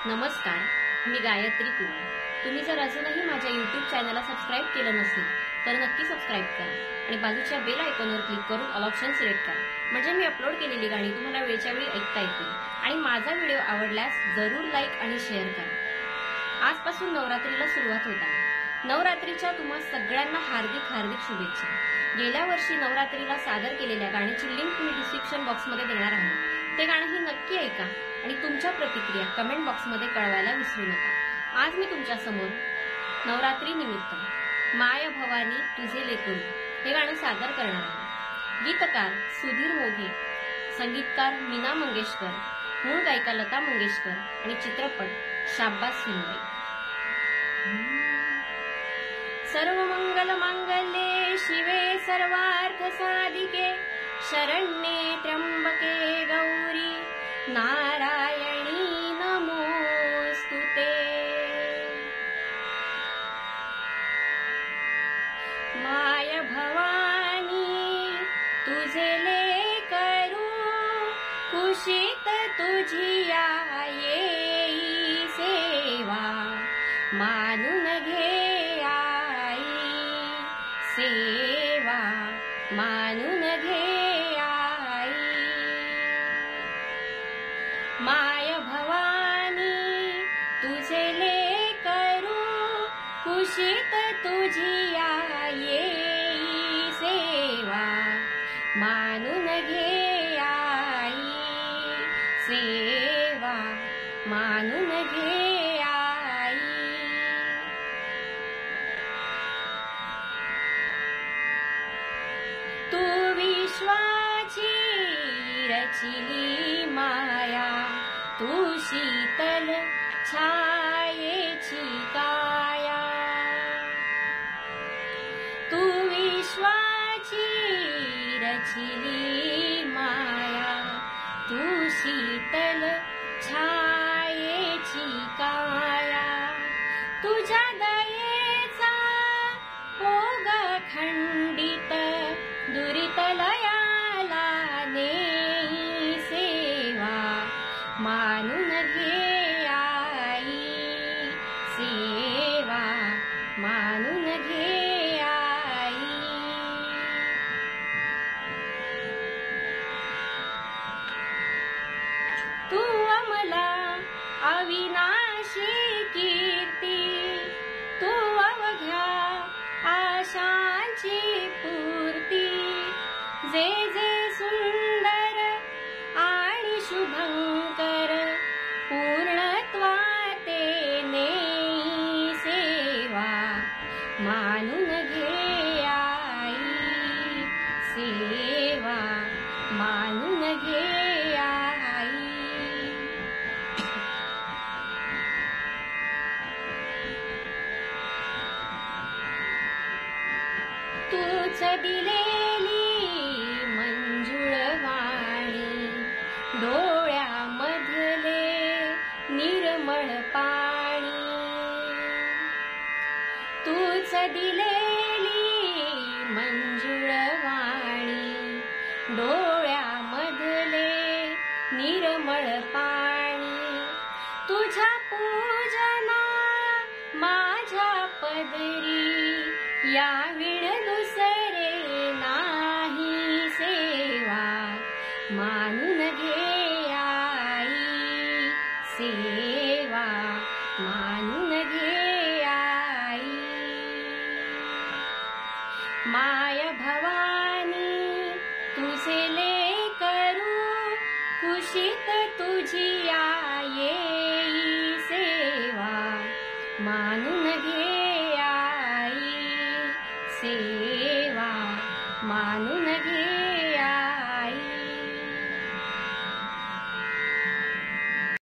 नमस्कार, मी गायत्री कुमार. तुम्ही जर अजूनही माझ्या YouTube चॅनलला सबस्क्राईब केलं नसेल तर नक्की सबस्क्राईब करा आणि बाजूच्या बेल आयकॉनवर क्लिक करून ऑल ऑप्शन सिलेक्ट करा, म्हणजे मी अपलोड केलेली गाणी तुम्हाला वेळच्या वेळी ऐकता येतील. आणि माझा व्हिडिओ आवडल्यास जरूर लाईक आणि शेअर करा. आजपासून नवरात्रीला सुरुवात होत आहे. नवरात्रीच्या तुम्हा सगळ्यांना हार्दिक हार्दिक शुभेच्छा. गेल्या वर्षी नवरात्रीला सादर केलेल्या गाण्याची लिंक मी डिस्क्रिप्शन बॉक्समध्ये देणार आहे. ते गाणंही नक्की ऐका आणि तुमच्या प्रतिक्रिया कमेंट बॉक्समध्ये कळवायला विसरू नका. आज मी तुमच्या समोर नवरात्री निमित्त माय भवानी तुझे लेकरू हे गाणं सादर करणार आहे. गीतकार सुधीर मोघे, संगीतकार मीना मंगेशकर, मूळ गायिका लता मंगेशकर आणि चित्रपट शाब्बास सुनबाई. सर्व मंगल मांगल्ये शिवे सर्वार्थ साधिके शरण्ये त्र्यंबके गौरी नारायणी नमोस्तुते. माय भवानी तुझे लेकरू कुशीत तुझी येई सेवा मानून घे आई सेवा मानून घे आई. माय भवानी तुझे लेकरू कुशीत तुझी येई सेवा मानून घे आई सेवा मानून घे आई. तू विश्वाची रचिली माया तू शीतल छायेची काया. तू विश्वाची रचिली माया तू शीतल छायेची काया. तुझ्या दयेचा ओघ खंडित दुरित लयाला नेई सेवा मानून घे आई सेवा मानून घे आई. तू अमला अविनाशी कीर्ती तू अवघ्या आशांची पूर्ती. जे जे सुंदर आणि शुभंकर पूर्णत्वाते नेई सेवा मानून घे आई सेवा मानून घे आई. तूच दिलेली मंजुळ वाणी डोळ्यामधले निर्मळ पाणी. तूच दिलेली मंजुळ वाणी डोळ्यामधले निर्मळ पाणी. तुझ्या पूजना माझ्या पदरी या विण दुसरे नाही सेवा मानून घे आई सेवा मानून घे आई. माय भवानी तुझे लेकरू कुशीत तुझी येई सेवा मानून घे आई सेवा मानून घे